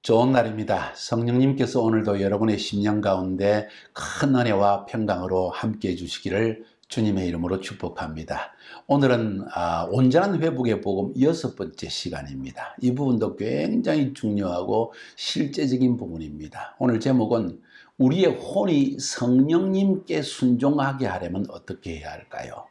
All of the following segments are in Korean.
좋은 날입니다. 성령님께서 오늘도 여러분의 심령 가운데 큰 은혜와 평강으로 함께해 주시기를 주님의 이름으로 축복합니다. 오늘은 온전한 회복의 복음 6번째 시간입니다. 이 부분도 굉장히 중요하고 실제적인 부분입니다. 오늘 제목은 우리의 혼이 성령님께 순종하게 하려면 어떻게 해야 할까요?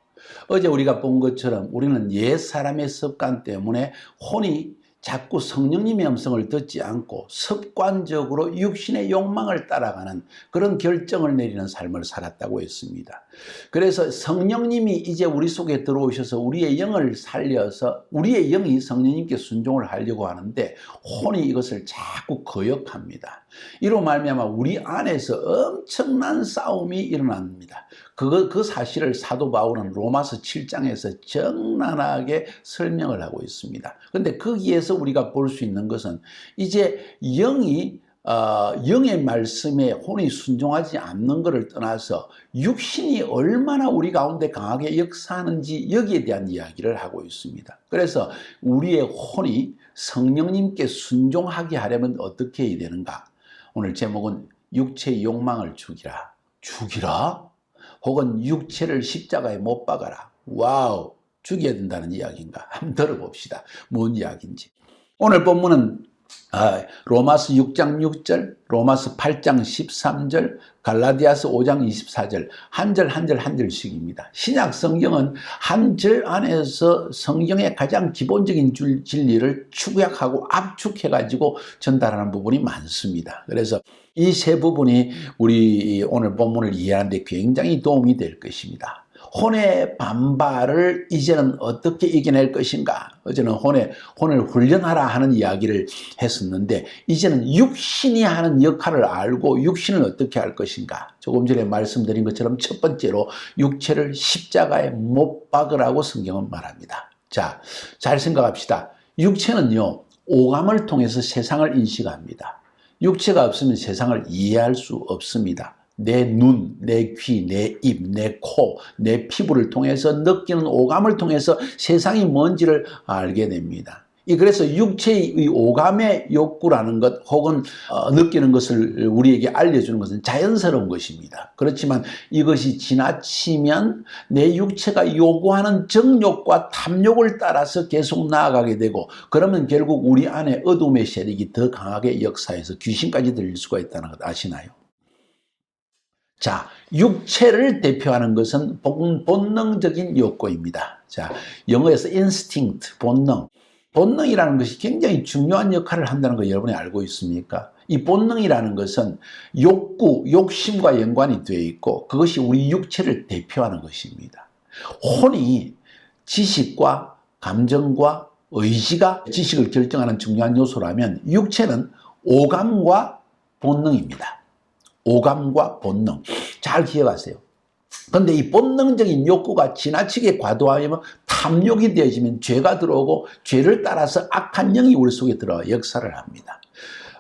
어제 우리가 본 것처럼 우리는 옛 사람의 습관 때문에 혼이 자꾸 성령님의 음성을 듣지 않고 습관적으로 육신의 욕망을 따라가는 그런 결정을 내리는 삶을 살았다고 했습니다. 그래서 성령님이 이제 우리 속에 들어오셔서 우리의 영을 살려서 우리의 영이 성령님께 순종을 하려고 하는데 혼이 이것을 자꾸 거역합니다. 이로 말미암아 우리 안에서 엄청난 싸움이 일어납니다. 그 사실을 사도 바울은 로마서 7장에서 적나라하게 설명을 하고 있습니다. 그런데 거기에서 우리가 볼 수 있는 것은 이제 영의 말씀에 혼이 순종하지 않는 것을 떠나서 육신이 얼마나 우리 가운데 강하게 역사하는지 여기에 대한 이야기를 하고 있습니다. 그래서 우리의 혼이 성령님께 순종하게 하려면 어떻게 해야 되는가? 오늘 제목은 육체의 욕망을 죽이라. 죽이라? 혹은 육체를 십자가에 못 박아라. 와우, 죽여야 된다는 이야기인가? 한번 들어봅시다. 뭔 이야기인지. 오늘 본문은 로마서 6장 6절, 로마서 8장 13절, 갈라디아서 5장 24절, 한 절 한 절 한 절씩입니다. 신약 성경은 한 절 안에서 성경의 가장 기본적인 진리를 축약하고 압축해가지고 전달하는 부분이 많습니다. 그래서 이 세 부분이 우리 오늘 본문을 이해하는 데 굉장히 도움이 될 것입니다. 혼의 반발을 이제는 어떻게 이겨낼 것인가? 어제는 혼을 훈련하라 하는 이야기를 했었는데 이제는 육신이 하는 역할을 알고 육신을 어떻게 할 것인가? 조금 전에 말씀드린 것처럼 첫 번째로 육체를 십자가에 못 박으라고 성경은 말합니다. 자, 잘 생각합시다. 육체는요, 오감을 통해서 세상을 인식합니다. 육체가 없으면 세상을 이해할 수 없습니다. 내 눈, 내 귀, 내 입, 내 코, 내 피부를 통해서 느끼는 오감을 통해서 세상이 뭔지를 알게 됩니다. 그래서 육체의 오감의 욕구라는 것 혹은 느끼는 것을 우리에게 알려주는 것은 자연스러운 것입니다. 그렇지만 이것이 지나치면 내 육체가 요구하는 정욕과 탐욕을 따라서 계속 나아가게 되고 그러면 결국 우리 안에 어둠의 세력이 더 강하게 역사해서 귀신까지 들릴 수가 있다는 것 아시나요? 자, 육체를 대표하는 것은 본능적인 욕구입니다. 자, 영어에서 instinct, 본능. 본능이라는 것이 굉장히 중요한 역할을 한다는 거 여러분이 알고 있습니까? 이 본능이라는 것은 욕구, 욕심과 연관이 되어 있고 그것이 우리 육체를 대표하는 것입니다. 혼이 지식과 감정과 의지가 지식을 결정하는 중요한 요소라면 육체는 오감과 본능입니다. 오감과 본능. 잘 기억하세요. 그런데 이 본능적인 욕구가 지나치게 과도하면 탐욕이 되어지면 죄가 들어오고 죄를 따라서 악한 영이 우리 속에 들어와 역사를 합니다.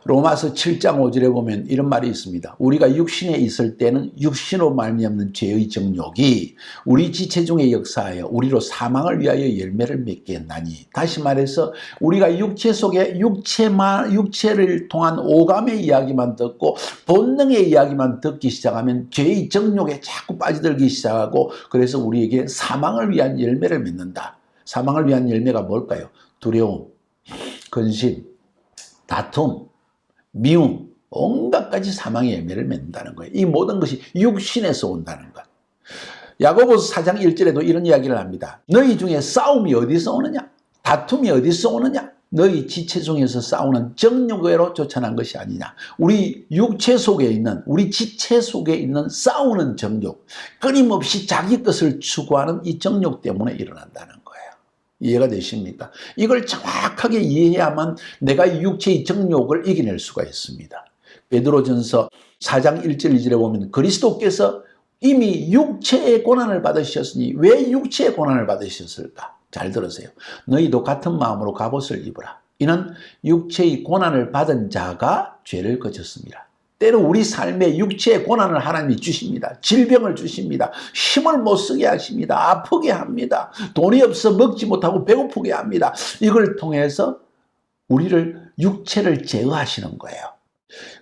로마서 7장 5절에 보면 이런 말이 있습니다. 우리가 육신에 있을 때는 육신으로 말미암는 죄의 정욕이 우리 지체 중에 역사하여 우리로 사망을 위하여 열매를 맺게 했나니. 다시 말해서 우리가 육체 속에 육체를 통한 오감의 이야기만 듣고 본능의 이야기만 듣기 시작하면 죄의 정욕에 자꾸 빠져들기 시작하고 그래서 우리에게 사망을 위한 열매를 맺는다. 사망을 위한 열매가 뭘까요? 두려움, 근심, 다툼, 미움, 온갖 가지 사망의 열매를 맺는다는 거예요. 이 모든 것이 육신에서 온다는 것. 야고보서 4장 1절에도 이런 이야기를 합니다. 너희 중에 싸움이 어디서 오느냐? 다툼이 어디서 오느냐? 너희 지체 중에서 싸우는 정욕으로 쫓아난 것이 아니냐. 우리 육체 속에 있는, 우리 지체 속에 있는 싸우는 정욕, 끊임없이 자기 것을 추구하는 이 정욕 때문에 일어난다는 거예요. 이해가 되십니까? 이걸 정확하게 이해해야만 내가 육체의 정욕을 이겨낼 수가 있습니다. 베드로전서 4장 1절 2절에 보면 그리스도께서 이미 육체의 고난을 받으셨으니 왜 육체의 고난을 받으셨을까? 잘 들으세요. 너희도 같은 마음으로 갑옷을 입으라. 이는 육체의 고난을 받은 자가 죄를 거쳤습니다. 때로 우리 삶에 육체의 고난을 하나님이 주십니다. 질병을 주십니다. 힘을 못 쓰게 하십니다. 아프게 합니다. 돈이 없어 먹지 못하고 배고프게 합니다. 이걸 통해서 우리를 육체를 제어하시는 거예요.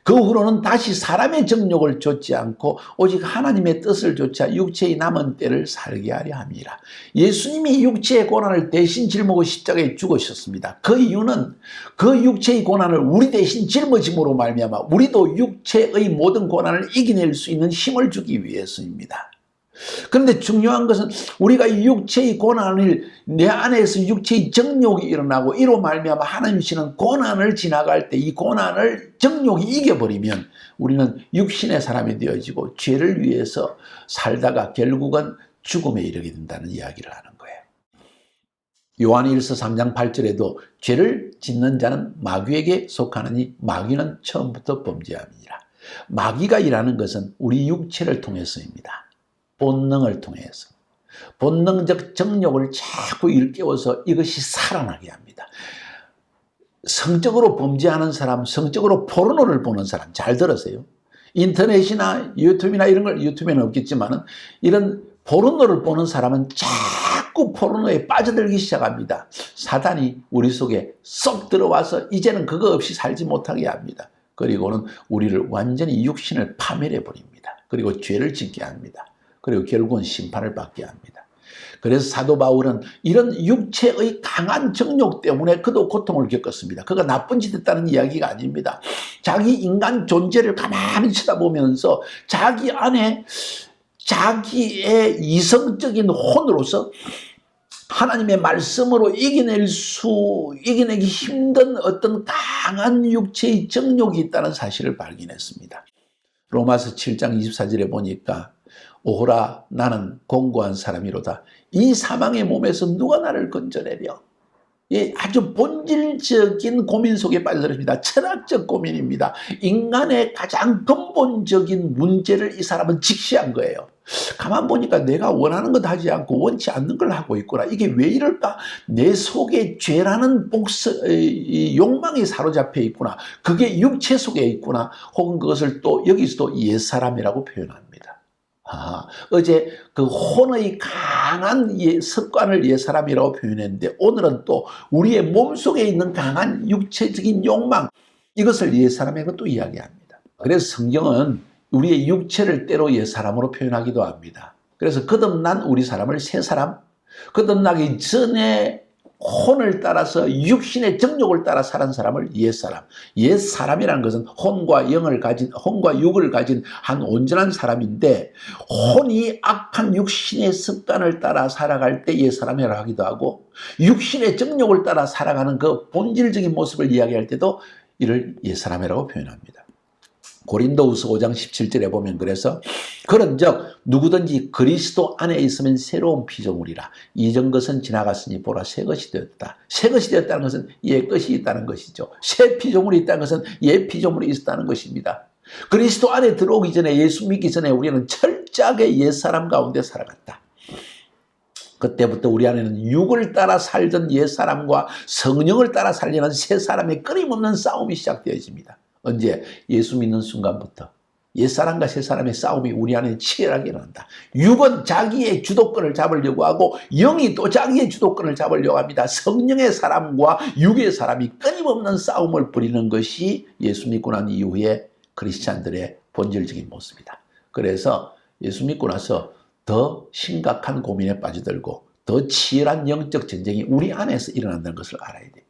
그 후로는 다시 사람의 정욕을 좇지 않고 오직 하나님의 뜻을 좇아 육체의 남은 때를 살게 하려 함이라. 예수님이 육체의 고난을 대신 짊어지고 십자가에 죽으셨습니다. 그 이유는 그 육체의 고난을 우리 대신 짊어짐으로 말미암아 우리도 육체의 모든 고난을 이겨낼 수 있는 힘을 주기 위해서입니다. 그런데 중요한 것은 우리가 이 육체의 고난을 내 안에서 육체의 정욕이 일어나고 이로 말미암아 하나님 주시는 고난을 지나갈 때 이 고난을 정욕이 이겨버리면 우리는 육신의 사람이 되어지고 죄를 위해서 살다가 결국은 죽음에 이르게 된다는 이야기를 하는 거예요. 요한일서 3장 8절에도 죄를 짓는 자는 마귀에게 속하느니 마귀는 처음부터 범죄함이니라. 마귀가 일하는 것은 우리 육체를 통해서입니다. 본능을 통해서 본능적 정욕을 자꾸 일깨워서 이것이 살아나게 합니다. 성적으로 범죄하는 사람, 성적으로 포르노를 보는 사람 잘 들으세요. 인터넷이나 유튜브나 이런 걸, 유튜브에는 없겠지만 이런 포르노를 보는 사람은 자꾸 포르노에 빠져들기 시작합니다. 사단이 우리 속에 쏙 들어와서 이제는 그거 없이 살지 못하게 합니다. 그리고는 우리를 완전히 육신을 파멸해 버립니다. 그리고 죄를 짓게 합니다. 그리고 결국은 심판을 받게 합니다. 그래서 사도 바울은 이런 육체의 강한 정욕 때문에 그도 고통을 겪었습니다. 그가 나쁜 짓 했다는 이야기가 아닙니다. 자기 인간 존재를 가만히 쳐다보면서 자기 안에 자기의 이성적인 혼으로서 하나님의 말씀으로 이겨내기 힘든 어떤 강한 육체의 정욕이 있다는 사실을 발견했습니다. 로마서 7장 24절에 보니까 오호라 나는 공고한 사람이로다. 이 사망의 몸에서 누가 나를 건져내려? 예, 아주 본질적인 고민 속에 빠져들었습니다. 철학적 고민입니다. 인간의 가장 근본적인 문제를 이 사람은 직시한 거예요. 가만 보니까 내가 원하는 것 하지 않고 원치 않는 걸 하고 있구나. 이게 왜 이럴까? 내 속에 죄라는 욕망이 사로잡혀 있구나. 그게 육체 속에 있구나. 혹은 그것을 또 여기서도 옛사람이라고 표현합니다. 어제 그 혼의 강한 습관을 옛사람이라고 표현했는데 오늘은 또 우리의 몸속에 있는 강한 육체적인 욕망, 이것을 옛사람이라고 또 이야기합니다. 그래서 성경은 우리의 육체를 때로 옛사람으로 표현하기도 합니다. 그래서 거듭난 우리 사람을 새사람, 거듭나기 전에 혼을 따라서 육신의 정욕을 따라 사는 사람을 옛사람. 옛사람이라는 것은 혼과 육을 가진 한 온전한 사람인데 혼이 악한 육신의 습관을 따라 살아갈 때 옛사람이라고 하기도 하고 육신의 정욕을 따라 살아가는 그 본질적인 모습을 이야기할 때도 이를 옛사람이라고 표현합니다. 고린도후서 5장 17절에 보면 그래서 그런즉 누구든지 그리스도 안에 있으면 새로운 피조물이라. 이전 것은 지나갔으니 보라 새 것이 되었다. 새 것이 되었다는 것은 옛 것이 있다는 것이죠. 새 피조물이 있다는 것은 옛 피조물이 있었다는 것입니다. 그리스도 안에 들어오기 전에 예수 믿기 전에 우리는 철저하게 옛사람 가운데 살아갔다. 그때부터 우리 안에는 육을 따라 살던 옛사람과 성령을 따라 살려는 새 사람의 끊임없는 싸움이 시작되어집니다. 언제? 예수 믿는 순간부터 옛사람과 새사람의 싸움이 우리 안에 치열하게 일어난다. 육은 자기의 주도권을 잡으려고 하고 영이 또 자기의 주도권을 잡으려고 합니다. 성령의 사람과 육의 사람이 끊임없는 싸움을 벌이는 것이 예수 믿고 난 이후에 크리스찬들의 본질적인 모습이다. 그래서 예수 믿고 나서 더 심각한 고민에 빠져들고 더 치열한 영적 전쟁이 우리 안에서 일어난다는 것을 알아야 됩니다.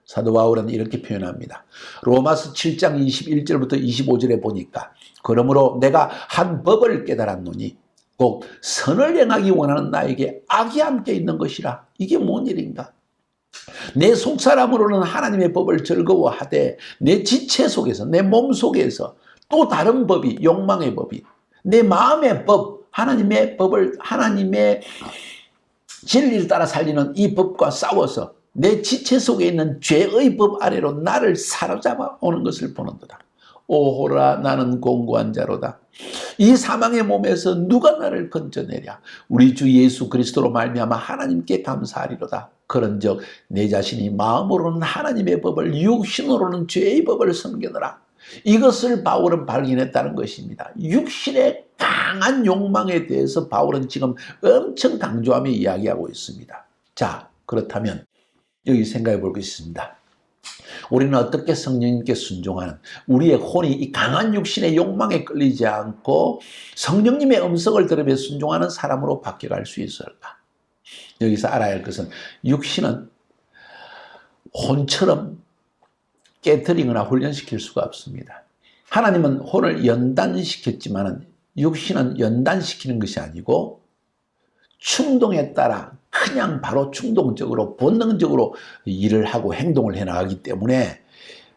사도 바울은 이렇게 표현합니다. 로마서 7장 21절부터 25절에 보니까 그러므로 내가 한 법을 깨달았노니 꼭 선을 행하기 원하는 나에게 악이 함께 있는 것이라. 이게 뭔 일인가? 내 속사람으로는 하나님의 법을 즐거워하되 내 지체 속에서 내 몸 속에서 또 다른 법이 욕망의 법이 내 마음의 법 하나님의 법을 하나님의 진리를 따라 살리는 이 법과 싸워서 내 지체 속에 있는 죄의 법 아래로 나를 사로잡아 오는 것을 보는도다. 오호라 나는 공고한 자로다. 이 사망의 몸에서 누가 나를 건져내랴. 우리 주 예수 그리스도로 말미암아 하나님께 감사하리로다. 그런즉 내 자신이 마음으로는 하나님의 법을 육신으로는 죄의 법을 섬기느라. 이것을 바울은 발견했다는 것입니다. 육신의 강한 욕망에 대해서 바울은 지금 엄청 강조하며 이야기하고 있습니다. 자, 그렇다면 여기 생각해 볼 것이 있습니다. 우리는 어떻게 성령님께 순종하는, 우리의 혼이 이 강한 육신의 욕망에 끌리지 않고 성령님의 음성을 들으며 순종하는 사람으로 바뀌어갈 수 있을까? 여기서 알아야 할 것은 육신은 혼처럼 깨트리거나 훈련시킬 수가 없습니다. 하나님은 혼을 연단시켰지만 육신은 연단시키는 것이 아니고 충동에 따라 그냥 바로 충동적으로 본능적으로 일을 하고 행동을 해나가기 때문에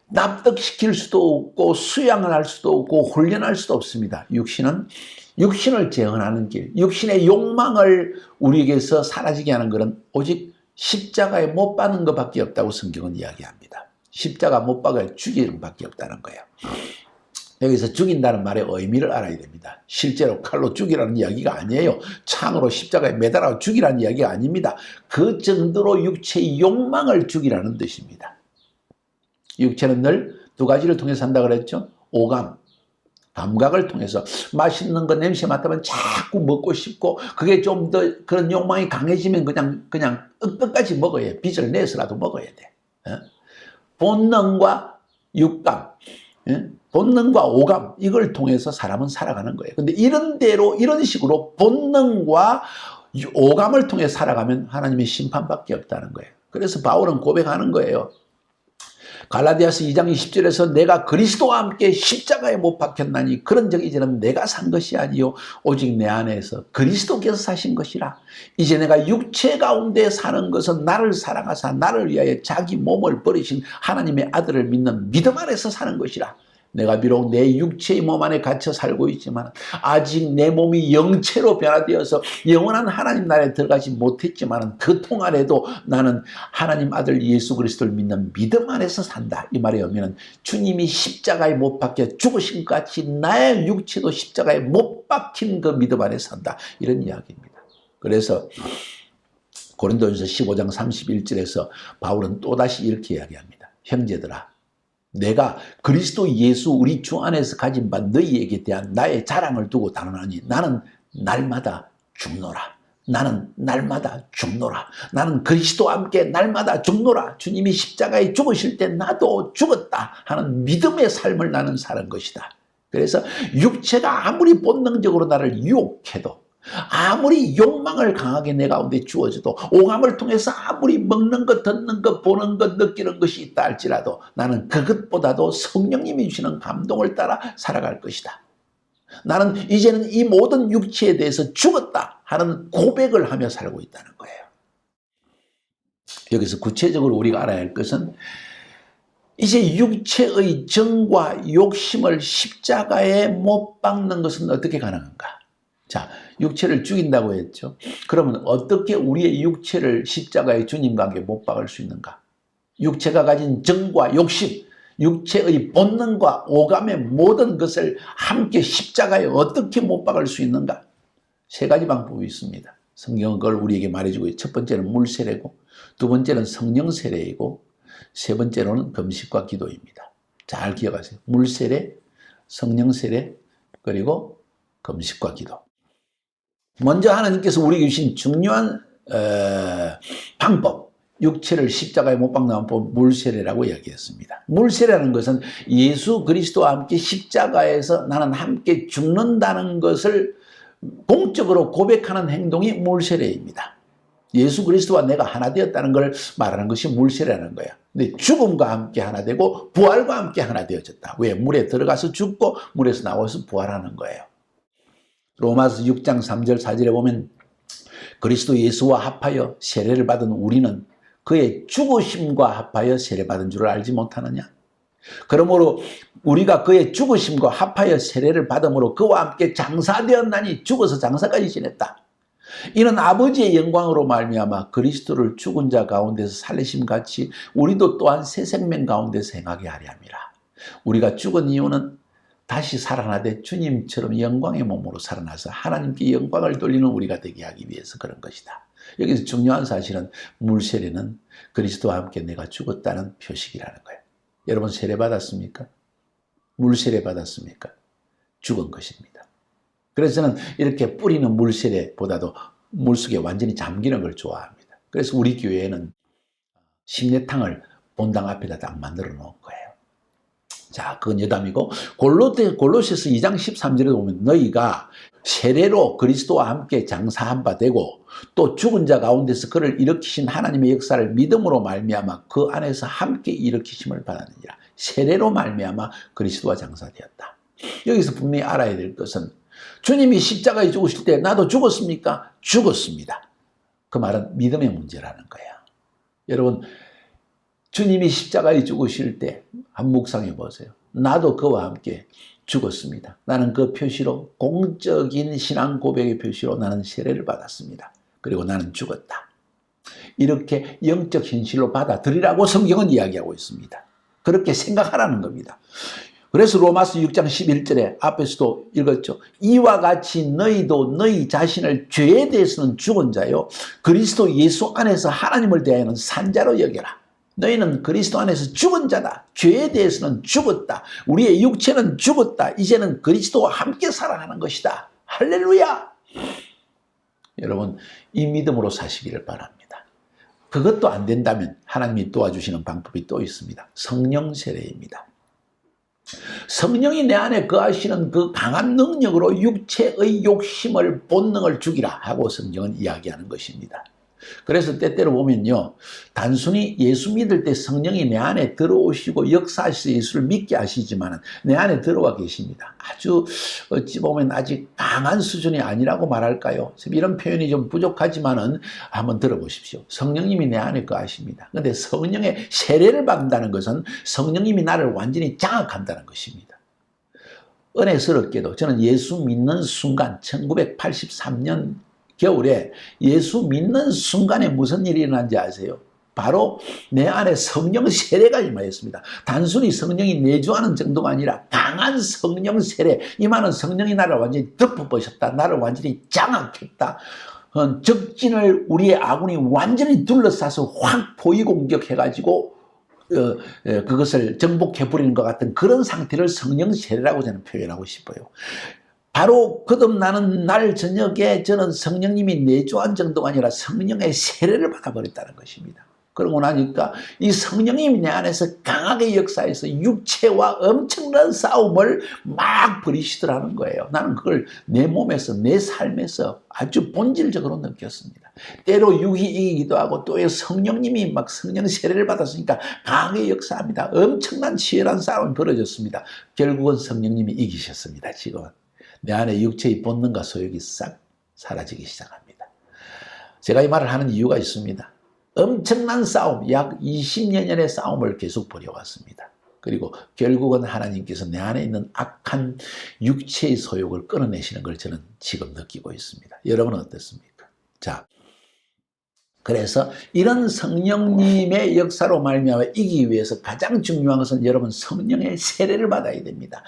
납득시킬 수도 없고 수양을 할 수도 없고 훈련할 수도 없습니다. 육신은 육신을 재현하는 길, 육신의 욕망을 우리에게서 사라지게 하는 것은 오직 십자가에 못 박는 것밖에 없다고 성경은 이야기합니다. 십자가 못 박아 죽이는 것밖에 없다는 거예요. 여기서 죽인다는 말의 의미를 알아야 됩니다. 실제로 칼로 죽이라는 이야기가 아니에요. 창으로 십자가에 매달아 죽이라는 이야기가 아닙니다. 그 정도로 육체의 욕망을 죽이라는 뜻입니다. 육체는 늘 두 가지를 통해서 산다 그랬죠. 오감, 감각을 통해서 맛있는 거 냄새 맡으면 자꾸 먹고 싶고 그게 좀 더 그런 욕망이 강해지면 그냥 끝까지 먹어야 해. 빚을 내서라도 먹어야 돼. 본능과 육감, 본능과 오감, 이걸 통해서 사람은 살아가는 거예요. 근데 이런 식으로 본능과 오감을 통해 살아가면 하나님의 심판밖에 없다는 거예요. 그래서 바울은 고백하는 거예요. 갈라디아서 2장 20절에서 내가 그리스도와 함께 십자가에 못 박혔나니 그런 적 이제는 내가 산 것이 아니요 오직 내 안에서 그리스도께서 사신 것이라. 이제 내가 육체 가운데 사는 것은 나를 사랑하사 나를 위하여 자기 몸을 버리신 하나님의 아들을 믿는 믿음 안에서 사는 것이라. 내가 비록 내 육체의 몸 안에 갇혀 살고 있지만 아직 내 몸이 영체로 변화되어서 영원한 하나님 나라에 들어가지 못했지만 그 동안에도 나는 하나님 아들 예수 그리스도를 믿는 믿음 안에서 산다. 이 말에 의미는 주님이 십자가에 못 박혀 죽으신 것 같이 나의 육체도 십자가에 못 박힌 그 믿음 안에 산다. 이런 이야기입니다. 그래서 고린도전서 15장 31절에서 바울은 또다시 이렇게 이야기합니다. 형제들아, 내가 그리스도 예수 우리 주 안에서 가진 바 너희에게 대한 나의 자랑을 두고 단언하니 나는 날마다 죽노라. 나는 날마다 죽노라. 나는 그리스도와 함께 날마다 죽노라. 주님이 십자가에 죽으실 때 나도 죽었다 하는 믿음의 삶을 나는 사는 것이다. 그래서 육체가 아무리 본능적으로 나를 유혹해도 아무리 욕망을 강하게 내 가운데 주어져도 오감을 통해서 아무리 먹는 것, 듣는 것, 보는 것, 느끼는 것이 있다 할지라도 나는 그것보다도 성령님이 주시는 감동을 따라 살아갈 것이다. 나는 이제는 이 모든 육체에 대해서 죽었다 하는 고백을 하며 살고 있다는 거예요. 여기서 구체적으로 우리가 알아야 할 것은 이제 육체의 정과 욕심을 십자가에 못 박는 것은 어떻게 가능한가? 자, 육체를 죽인다고 했죠. 그러면 어떻게 우리의 육체를 십자가의 주님과 함께 못 박을 수 있는가? 육체가 가진 정과 욕심, 육체의 본능과 오감의 모든 것을 함께 십자가에 어떻게 못 박을 수 있는가? 세 가지 방법이 있습니다. 성경은 그걸 우리에게 말해주고 있어요. 첫 번째는 물세례고, 두 번째는 성령 세례이고, 세 번째로는 금식과 기도입니다. 잘 기억하세요. 물세례, 성령 세례, 그리고 금식과 기도. 먼저 하나님께서 우리에게 주신 중요한 방법, 육체를 십자가에 못 박는 방법, 물세례라고 이야기했습니다. 물세례라는 것은 예수 그리스도와 함께 십자가에서 나는 함께 죽는다는 것을 공적으로 고백하는 행동이 물세례입니다. 예수 그리스도와 내가 하나 되었다는 걸 말하는 것이 물세례라는 거야. 근데 죽음과 함께 하나 되고 부활과 함께 하나 되어졌다. 왜? 물에 들어가서 죽고 물에서 나와서 부활하는 거예요. 로마서 6장 3절 4절에 보면 그리스도 예수와 합하여 세례를 받은 우리는 그의 죽으심과 합하여 세례받은 줄을 알지 못하느냐? 그러므로 우리가 그의 죽으심과 합하여 세례를 받음으로 그와 함께 장사되었나니 죽어서 장사까지 지냈다. 이는 아버지의 영광으로 말미암아 그리스도를 죽은 자 가운데서 살리심 같이 우리도 또한 새 생명 가운데서 행하게 하려 함이라. 우리가 죽은 이유는 다시 살아나되 주님처럼 영광의 몸으로 살아나서 하나님께 영광을 돌리는 우리가 되게 하기 위해서 그런 것이다. 여기서 중요한 사실은 물세례는 그리스도와 함께 내가 죽었다는 표식이라는 거예요. 여러분 세례 받았습니까? 물세례 받았습니까? 죽은 것입니다. 그래서 저는 이렇게 뿌리는 물세례보다도 물속에 완전히 잠기는 걸 좋아합니다. 그래서 우리 교회에는 심례탕을 본당 앞에다 딱 만들어 놓은 거예요. 자, 그건 여담이고, 골로새서 2장 13절에 보면 너희가 세례로 그리스도와 함께 장사한 바 되고 또 죽은 자 가운데서 그를 일으키신 하나님의 역사를 믿음으로 말미암아 그 안에서 함께 일으키심을 받았느니라. 세례로 말미암아 그리스도와 장사되었다. 여기서 분명히 알아야 될 것은 주님이 십자가에 죽으실 때 나도 죽었습니까? 죽었습니다. 그 말은 믿음의 문제라는 거예요. 여러분, 주님이 십자가에 죽으실 때 한 묵상해 보세요. 나도 그와 함께 죽었습니다. 나는 그 표시로, 공적인 신앙 고백의 표시로 나는 세례를 받았습니다. 그리고 나는 죽었다. 이렇게 영적 현실로 받아들이라고 성경은 이야기하고 있습니다. 그렇게 생각하라는 겁니다. 그래서 로마서 6장 11절에 앞에서도 읽었죠. 이와 같이 너희도 너희 자신을 죄에 대해서는 죽은 자요 그리스도 예수 안에서 하나님을 대하여는 산 자로 여겨라. 너희는 그리스도 안에서 죽은 자다. 죄에 대해서는 죽었다. 우리의 육체는 죽었다. 이제는 그리스도와 함께 살아가는 것이다. 할렐루야! 여러분, 이 믿음으로 사시기를 바랍니다. 그것도 안 된다면 하나님이 도와주시는 방법이 또 있습니다. 성령 세례입니다. 성령이 내 안에 거하시는 그 강한 능력으로 육체의 욕심을, 본능을 죽이라 하고 성경은 이야기하는 것입니다. 그래서 때때로 보면요, 단순히 예수 믿을 때 성령이 내 안에 들어오시고 역사하셔서 예수를 믿게 하시지만 내 안에 들어와 계십니다. 아주 어찌 보면 아직 강한 수준이 아니라고 말할까요? 이런 표현이 좀 부족하지만은 한번 들어보십시오. 성령님이 내 안에 거하십니다. 그런데 성령의 세례를 받는다는 것은 성령님이 나를 완전히 장악한다는 것입니다. 은혜스럽게도 저는 예수 믿는 순간 1983년 겨울에 예수 믿는 순간에 무슨 일이 일어난지 아세요? 바로 내 안에 성령 세례가 임하였습니다. 단순히 성령이 내주하는 정도가 아니라 강한 성령 세례. 이 말은 성령이 나를 완전히 덮어버셨다. 나를 완전히 장악했다. 적진을 우리의 아군이 완전히 둘러싸서 확 포위 공격해가지고 그것을 정복해버리는 것 같은 그런 상태를 성령 세례라고 저는 표현하고 싶어요. 바로 거듭나는 날 저녁에 저는 성령님이 내주한 정도가 아니라 성령의 세례를 받아버렸다는 것입니다. 그러고 나니까 이 성령님이 내 안에서 강하게 역사해서 육체와 엄청난 싸움을 막 벌이시더라는 거예요. 나는 그걸 내 몸에서, 내 삶에서 아주 본질적으로 느꼈습니다. 때로 육이 이기기도 하고 또 성령님이 막 성령 세례를 받았으니까 강하게 역사합니다. 엄청난 치열한 싸움이 벌어졌습니다. 결국은 성령님이 이기셨습니다. 지금은. 내 안에 육체의 본능과 소욕이 싹 사라지기 시작합니다. 제가 이 말을 하는 이유가 있습니다. 엄청난 싸움, 약 20년의 싸움을 계속 벌여왔습니다. 그리고 결국은 하나님께서 내 안에 있는 악한 육체의 소욕을 끊어내시는 걸 저는 지금 느끼고 있습니다. 여러분은 어떻습니까? 자, 그래서 이런 성령님의 역사로 말미암아 이기기 위해서 가장 중요한 것은 여러분 성령의 세례를 받아야 됩니다.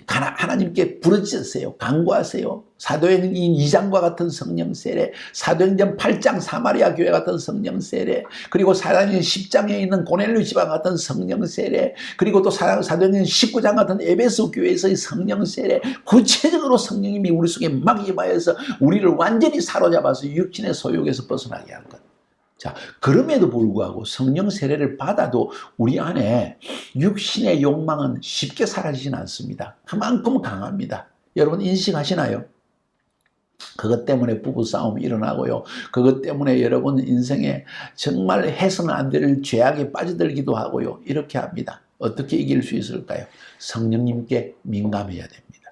하나님께 부르짖으세요. 간구하세요. 사도행전 2장과 같은 성령 세례, 사도행전 8장 사마리아 교회 같은 성령 세례, 그리고 사도행전 10장에 있는 고넬료 지방 같은 성령 세례, 그리고 또 사도행전 19장 같은 에베소 교회에서의 성령 세례, 구체적으로 성령님이 우리 속에 막 임하여서 우리를 완전히 사로잡아서 육신의 소욕에서 벗어나게 할 것. 자, 그럼에도 불구하고 성령 세례를 받아도 우리 안에 육신의 욕망은 쉽게 사라지진 않습니다. 그만큼 강합니다. 여러분 인식하시나요? 그것 때문에 부부싸움이 일어나고요. 그것 때문에 여러분 인생에 정말 해서는 안 될 죄악에 빠져들기도 하고요. 이렇게 합니다. 어떻게 이길 수 있을까요? 성령님께 민감해야 됩니다.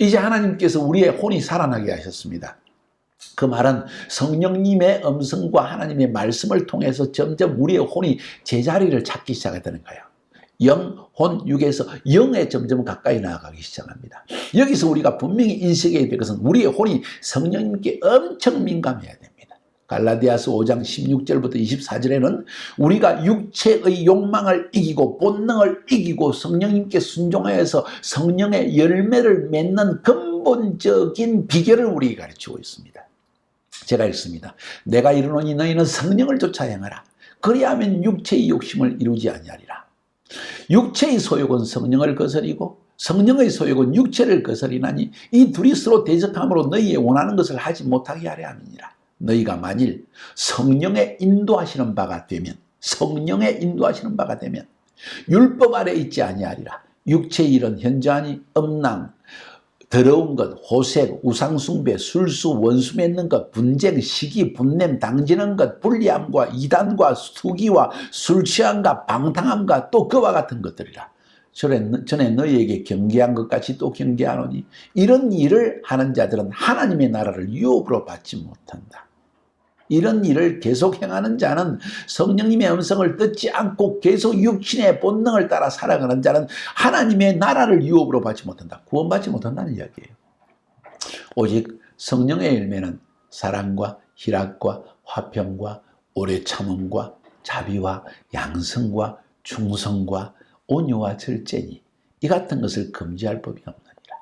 이제 하나님께서 우리의 혼이 살아나게 하셨습니다. 그 말은 성령님의 음성과 하나님의 말씀을 통해서 점점 우리의 혼이 제자리를 찾기 시작했다는 거예요. 영, 혼, 육에서 영에 점점 가까이 나아가기 시작합니다. 여기서 우리가 분명히 인식해야 될 것은 우리의 혼이 성령님께 엄청 민감해야 됩니다. 갈라디아서 5장 16절부터 24절에는 우리가 육체의 욕망을 이기고 본능을 이기고 성령님께 순종하여서 성령의 열매를 맺는 근본적인 비결을 우리에게 가르치고 있습니다. 제가 읽습니다. 내가 이르노니 너희는 성령을 쫓아 행하라. 그리하면 육체의 욕심을 이루지 아니하리라. 육체의 소욕은 성령을 거스리고 성령의 소욕은 육체를 거스리나니 이 둘이 서로 대적함으로 너희의 원하는 것을 하지 못하게 하려 함이니라. 너희가 만일 성령의 인도하시는 바가 되면 성령의 인도하시는 바가 되면 율법 아래 있지 아니하리라. 육체의 일은 현저하니 음란, 더러운 것, 호색, 우상숭배, 술수, 원수 맺는 것, 분쟁, 시기, 분냄, 당지는 것, 불리함과 이단과 투기와 술취함과 방탕함과 또 그와 같은 것들이라. 전에 너희에게 경계한 것 같이 또 경계하노니 이런 일을 하는 자들은 하나님의 나라를 유업으로 받지 못한다. 이런 일을 계속 행하는 자는, 성령님의 음성을 듣지 않고 계속 육신의 본능을 따라 살아가는 자는 하나님의 나라를 유업으로 받지 못한다. 구원받지 못한다는 이야기예요. 오직 성령의 열매는 사랑과 희락과 화평과 오래 참음과 자비와 양성과 충성과 온유와 절제니 이 같은 것을 금지할 법이 없느니라.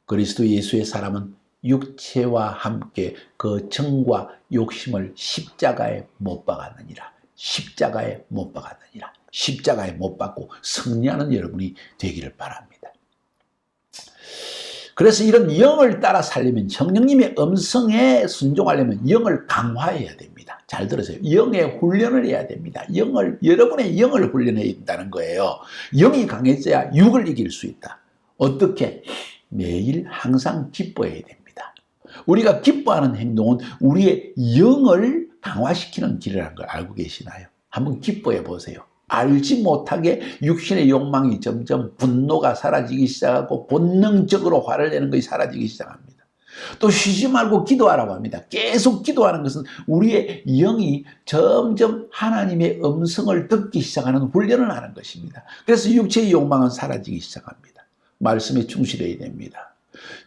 그리스도 예수의 사람은 육체와 함께 그 정과 욕심을 십자가에 못 박았느니라. 십자가에 못 박았느니라. 십자가에 못 박고 승리하는 여러분이 되기를 바랍니다. 그래서 이런 영을 따라 살려면, 성령님의 음성에 순종하려면 영을 강화해야 됩니다. 잘 들으세요. 영의 훈련을 해야 됩니다. 여러분의 영을 훈련해야 된다는 거예요. 영이 강해져야 육을 이길 수 있다. 어떻게? 매일 항상 기뻐해야 됩니다. 우리가 기뻐하는 행동은 우리의 영을 강화시키는 길이라는 걸 알고 계시나요? 한번 기뻐해 보세요. 알지 못하게 육신의 욕망이 점점 분노가 사라지기 시작하고 본능적으로 화를 내는 것이 사라지기 시작합니다. 또 쉬지 말고 기도하라고 합니다. 계속 기도하는 것은 우리의 영이 점점 하나님의 음성을 듣기 시작하는 훈련을 하는 것입니다. 그래서 육체의 욕망은 사라지기 시작합니다. 말씀에 충실해야 됩니다.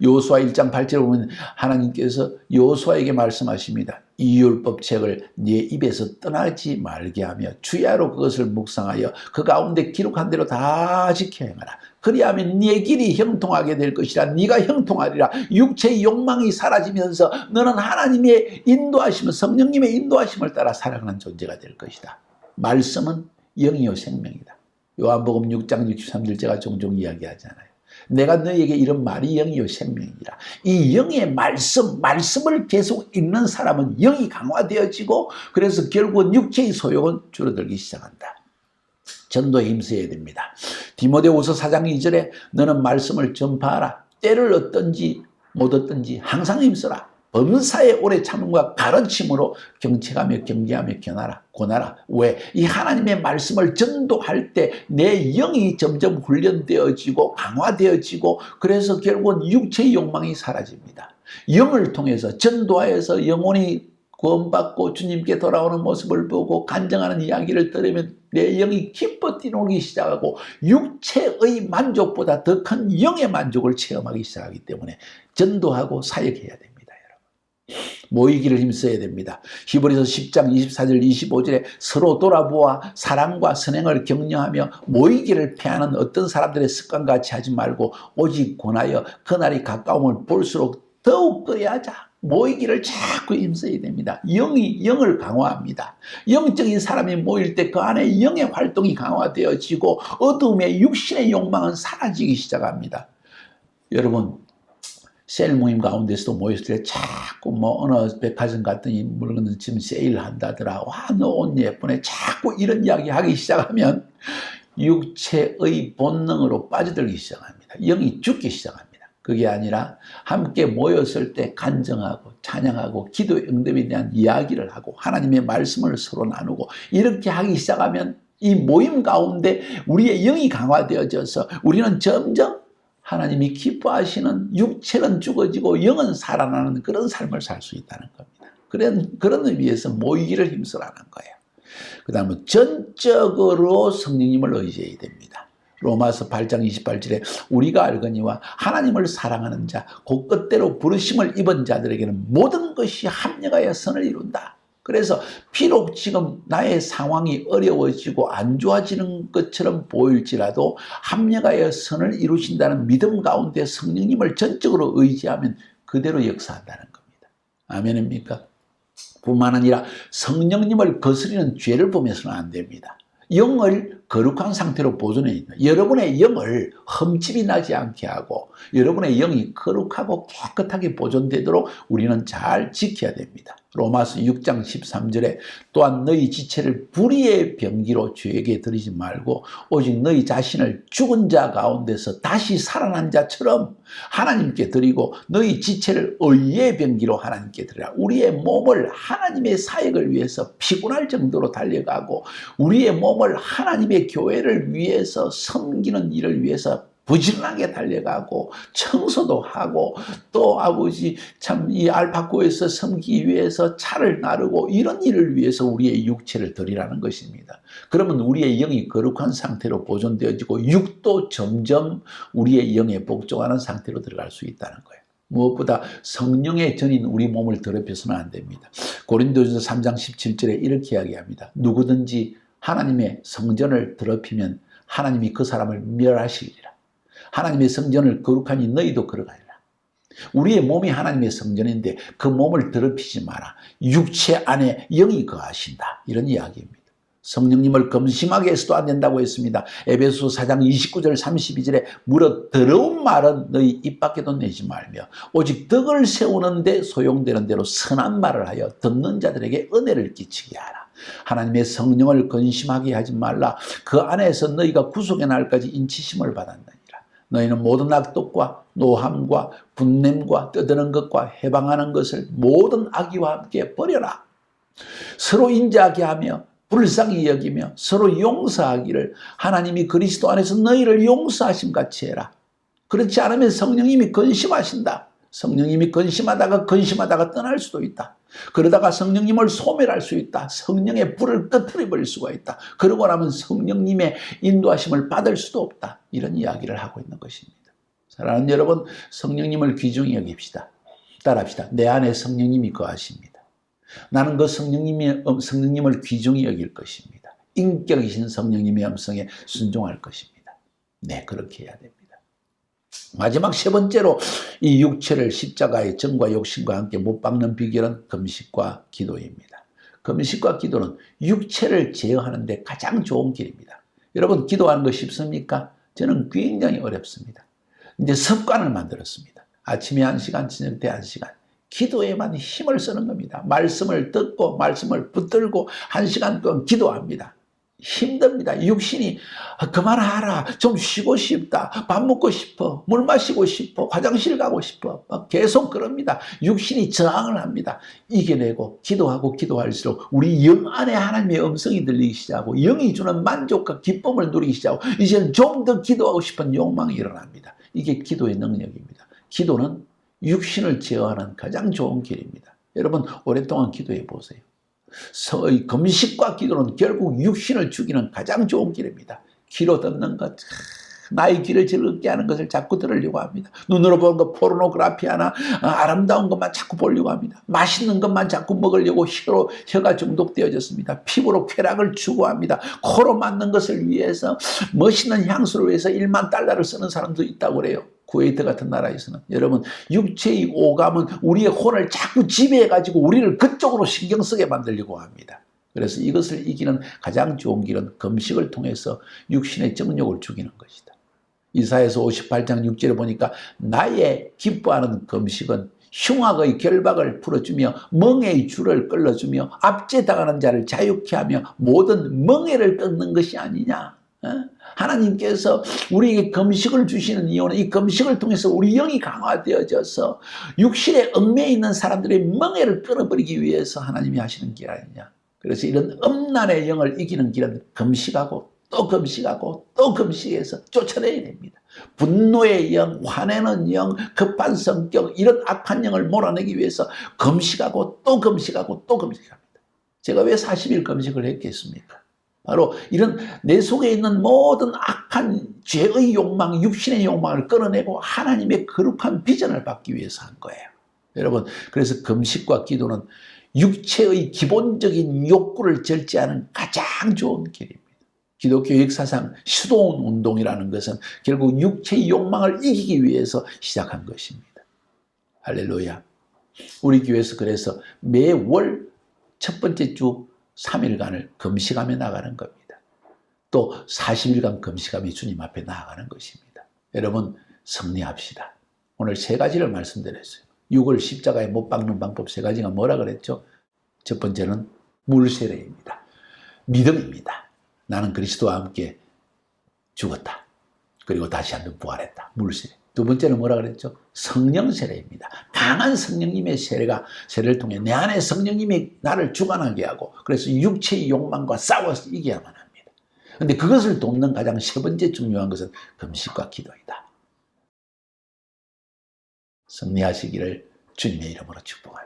여호수아 1장 8절에 보면 하나님께서 여호수아에게 말씀하십니다. 이 율법책을 네 입에서 떠나지 말게 하며 주야로 그것을 묵상하여 그 가운데 기록한 대로 다 지켜 행하라. 그리하면 네 길이 형통하게 될 것이라. 네가 형통하리라. 육체의 욕망이 사라지면서 너는 하나님의 인도하심, 성령님의 인도하심을 따라 살아가는 존재가 될 것이다. 말씀은 영이요 생명이다. 요한복음 6장 63절 제가 종종 이야기하잖아요. 내가 너에게 이런 말이 영이요 생명이라. 이 영의 말씀을 계속 읽는 사람은 영이 강화되어지고, 그래서 결국은 육체의 소욕은 줄어들기 시작한다. 전도에 힘써야 됩니다. 디모데후서 4장 2절에 너는 말씀을 전파하라. 때를 얻든지 못 얻든지 항상 힘써라. 범사에 오래 참음과 가르침으로 경책하며 경계하며 권하라. 왜? 이 하나님의 말씀을 전도할 때 내 영이 점점 훈련되어지고 강화되어지고, 그래서 결국은 육체의 욕망이 사라집니다. 영을 통해서 전도하여서 영혼이 구원받고 주님께 돌아오는 모습을 보고 간증하는 이야기를 들으면 내 영이 기뻐 뛰놀기 시작하고 육체의 만족보다 더 큰 영의 만족을 체험하기 시작하기 때문에 전도하고 사역해야 됩니다. 모이기를 힘써야 됩니다. 히브리서 10장 24절 25절에 서로 돌아보아 사랑과 선행을 격려하며 모이기를 패하는 어떤 사람들의 습관과 같이 하지 말고 오직 권하여 그날이 가까움을 볼수록 더욱 그리하자. 모이기를 자꾸 힘써야 됩니다. 영이 영을 강화합니다. 영적인 사람이 모일 때 그 안에 영의 활동이 강화되어지고 어둠의 육신의 욕망은 사라지기 시작합니다. 여러분, 셀 모임 가운데서도 모였을 때 자꾸 어느 백화점 갔더니 물건을 지금 세일한다더라. 와, 너 옷 예쁘네. 자꾸 이런 이야기 하기 시작하면 육체의 본능으로 빠져들기 시작합니다. 영이 죽기 시작합니다. 그게 아니라 함께 모였을 때 간증하고 찬양하고 기도의 응답에 대한 이야기를 하고 하나님의 말씀을 서로 나누고 이렇게 하기 시작하면 이 모임 가운데 우리의 영이 강화되어져서 우리는 점점 하나님이 기뻐하시는, 육체는 죽어지고 영은 살아나는 그런 삶을 살 수 있다는 겁니다. 그런 의미에서 모이기를 힘쓰라는 거예요. 그 다음에 전적으로 성령님을 의지해야 됩니다. 로마서 8장 28절에 우리가 알거니와 하나님을 사랑하는 자, 곧 끝대로 부르심을 입은 자들에게는 모든 것이 합력하여 선을 이룬다. 그래서 비록 지금 나의 상황이 어려워지고 안 좋아지는 것처럼 보일지라도 합력하여 선을 이루신다는 믿음 가운데 성령님을 전적으로 의지하면 그대로 역사한다는 겁니다. 아멘입니까? 뿐만 아니라 성령님을 거스리는 죄를 보면서는 안 됩니다. 영을 거룩한 상태로 보존해야 됩니다. 여러분의 영을 흠집이 나지 않게 하고 여러분의 영이 거룩하고 깨끗하게 보존되도록 우리는 잘 지켜야 됩니다. 로마서 6장 13절에 또한 너희 지체를 불의의 병기로 죄에게 드리지 말고 오직 너희 자신을 죽은 자 가운데서 다시 살아난 자처럼 하나님께 드리고 너희 지체를 의의 병기로 하나님께 드리라. 우리의 몸을 하나님의 사역을 위해서 피곤할 정도로 달려가고 우리의 몸을 하나님의 교회를 위해서 섬기는 일을 위해서 부지런하게 달려가고 청소도 하고 또 아버지 참 이 알파고에서 섬기기 위해서 차를 나르고 이런 일을 위해서 우리의 육체를 드리라는 것입니다. 그러면 우리의 영이 거룩한 상태로 보존되어지고 육도 점점 우리의 영에 복종하는 상태로 들어갈 수 있다는 거예요. 무엇보다 성령의 전인 우리 몸을 더럽혀서는 안 됩니다. 고린도전서 3장 17절에 이렇게 이야기합니다. 누구든지 하나님의 성전을 더럽히면 하나님이 그 사람을 멸하시리라. 하나님의 성전을 거룩하니 너희도 거룩하리라. 우리의 몸이 하나님의 성전인데 그 몸을 더럽히지 마라. 육체 안에 영이 거하신다. 이런 이야기입니다. 성령님을 금심하게 해서도 안 된다고 했습니다. 에베소서 4장 29절 32절에 무릇 더러운 말은 너희 입 밖에도 내지 말며 오직 덕을 세우는데 소용되는 대로 선한 말을 하여 듣는 자들에게 은혜를 끼치게 하라. 하나님의 성령을 근심하게 하지 말라. 그 안에서 너희가 구속의 날까지 인치심을 받았느니라. 너희는 모든 악독과 노함과 분냄과 떠드는 것과 해방하는 것을 모든 악의와 함께 버려라. 서로 인자하게 하며 불쌍히 여기며 서로 용서하기를 하나님이 그리스도 안에서 너희를 용서하심 같이 해라. 그렇지 않으면 성령님이 근심하신다. 성령님이 근심하다가 떠날 수도 있다. 그러다가 성령님을 소멸할 수 있다. 성령의 불을 꺼트려 버릴 수가 있다. 그러고 나면 성령님의 인도하심을 받을 수도 없다. 이런 이야기를 하고 있는 것입니다. 사랑하는 여러분, 성령님을 귀중히 여깁시다. 따라합시다. 내 안에 성령님이 거하십니다. 나는 그 성령님을 귀중히 여길 것입니다. 인격이신 성령님의 음성에 순종할 것입니다. 네, 그렇게 해야 됩니다. 마지막 세 번째로 이 육체를 십자가의 정과 욕심과 함께 못 박는 비결은 금식과 기도입니다. 금식과 기도는 육체를 제어하는 데 가장 좋은 길입니다. 여러분, 기도하는 거 쉽습니까? 저는 굉장히 어렵습니다. 이제 습관을 만들었습니다. 아침에 1시간, 저녁 때 1시간. 기도에만 힘을 쓰는 겁니다. 말씀을 듣고 말씀을 붙들고 1시간 동안 기도합니다. 힘듭니다. 육신이 그만하라. 좀 쉬고 싶다. 밥 먹고 싶어. 물 마시고 싶어. 화장실 가고 싶어. 계속 그럽니다. 육신이 저항을 합니다. 이겨내고 기도하고 기도할수록 우리 영 안에 하나님의 음성이 들리기 시작하고 영이 주는 만족과 기쁨을 누리기 시작하고 이제는 좀 더 기도하고 싶은 욕망이 일어납니다. 이게 기도의 능력입니다. 기도는 육신을 제어하는 가장 좋은 길입니다. 여러분, 오랫동안 기도해 보세요. 금식과 기도는 결국 육신을 죽이는 가장 좋은 길입니다. 귀로 듣는 것, 나의 귀를 즐겁게 하는 것을 자꾸 들으려고 합니다. 눈으로 보는 것, 포르노그래피 하나, 아름다운 것만 자꾸 보려고 합니다. 맛있는 것만 자꾸 먹으려고 혀가 중독되어졌습니다. 피부로 쾌락을 추구합니다. 코로 맞는 것을 위해서, 멋있는 향수를 위해서 1만 달러를 쓰는 사람도 있다고 그래요. 쿠웨이트 같은 나라에서는. 여러분, 육체의 오감은 우리의 혼을 자꾸 지배해가지고 우리를 그쪽으로 신경 쓰게 만들려고 합니다. 그래서 이것을 이기는 가장 좋은 길은 금식을 통해서 육신의 정욕을 죽이는 것이다. 이사야서 58장 6절에 보니까 나의 기뻐하는 금식은 흉악의 결박을 풀어주며 멍에의 줄을 끌어주며 압제당하는 자를 자유케 하며 모든 멍에를 끊는 것이 아니냐. 하나님께서 우리에게 금식을 주시는 이유는 이 금식을 통해서 우리 영이 강화되어져서 육신에 얽매여 있는 사람들의 멍에를 끊어버리기 위해서 하나님이 하시는 길 아니냐. 그래서 이런 음란의 영을 이기는 길은 금식하고 또 금식하고 또 금식해서 쫓아내야 됩니다. 분노의 영, 화내는 영, 급한 성격, 이런 악한 영을 몰아내기 위해서 금식하고 또 금식하고 또 금식합니다. 제가 왜 40일 금식을 했겠습니까? 바로 이런 내 속에 있는 모든 악한 죄의 욕망, 육신의 욕망을 끌어내고 하나님의 거룩한 비전을 받기 위해서 한 거예요. 여러분, 그래서 금식과 기도는 육체의 기본적인 욕구를 절제하는 가장 좋은 길입니다. 기독교 역사상 수도원 운동이라는 것은 결국 육체의 욕망을 이기기 위해서 시작한 것입니다. 할렐루야. 우리 교회에서 그래서 매월 첫 번째 주 3일간을 금식하며 나가는 겁니다. 또 40일간 금식하며 주님 앞에 나아가는 것입니다. 여러분, 승리합시다. 오늘 3가지를 말씀드렸어요. 육을 십자가에 못 박는 방법 3가지가 뭐라 그랬죠? 첫 번째는 물세례입니다. 믿음입니다. 나는 그리스도와 함께 죽었다. 그리고 다시 한번 부활했다. 물세례. 두 번째는 뭐라 그랬죠? 성령 세례입니다. 강한 성령님의 세례를 통해 내 안에 성령님이 나를 주관하게 하고 그래서 육체의 욕망과 싸워서 이겨야만 합니다. 그런데 그것을 돕는 가장 세 번째 중요한 것은 금식과 기도이다. 승리하시기를 주님의 이름으로 축복합니다.